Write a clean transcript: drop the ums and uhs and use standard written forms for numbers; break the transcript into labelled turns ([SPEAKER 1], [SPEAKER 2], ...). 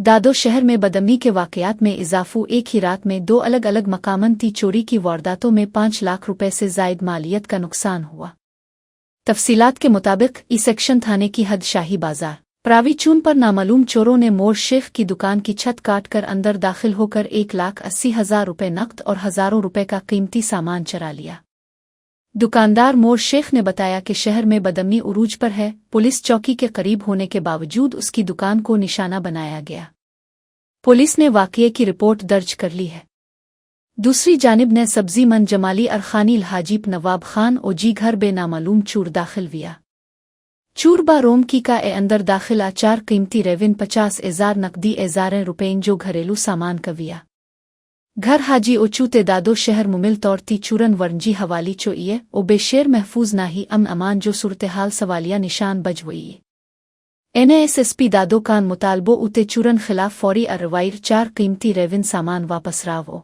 [SPEAKER 1] دادو شہر میں بدامنی کے واقعات میں اضافہ ایک ہی رات میں 2 الگ الگ مقامن تی چوری کی وارداتوں میں 5 لاکھ روپے سے زائد مالیت کا نقصان ہوا۔ تفصیلات کے مطابق ای سیکشن تھانے کی حد شاہی بازار پراوی چون پر نامعلوم چوروں نے مور شیخ کی دکان کی چھت کاٹ کر اندر داخل ہو کر 1,80,000 روپے نقد اور ہزاروں روپے کا قیمتی سامان چرا لیا۔ دکاندار مور شیخ نے بتایا کہ شہر میں بدامنی عروج پر ہے، پولیس چوکی کے قریب ہونے کے باوجود اس کی دکان کو نشانہ بنایا گیا۔ پولیس نے واقعے کی رپورٹ درج کر لی ہے۔ دوسری جانب نے سبزی من جمالی ارخانی الحاجیب نواب خان او جی گھر بے نامعلوم چور داخل ویا۔ چور با روم کی کا اندر داخل 4 قیمتی ریون 50,000 نقدی 1,000 روپین جو گھریلو سامان کا ویا۔ گھر حاجی اوچوتے دادو شہر ممل طور تی چورن ورنجی حوالی چوئیے او بے شیر محفوظ نہ ہی امن امان جو صورتحال سوالیہ نشان بج ہوئی۔ NSSP دادو کان مطالبو اتے چورن خلاف فوری اروائی 4 قیمتی ریون سامان واپس راو۔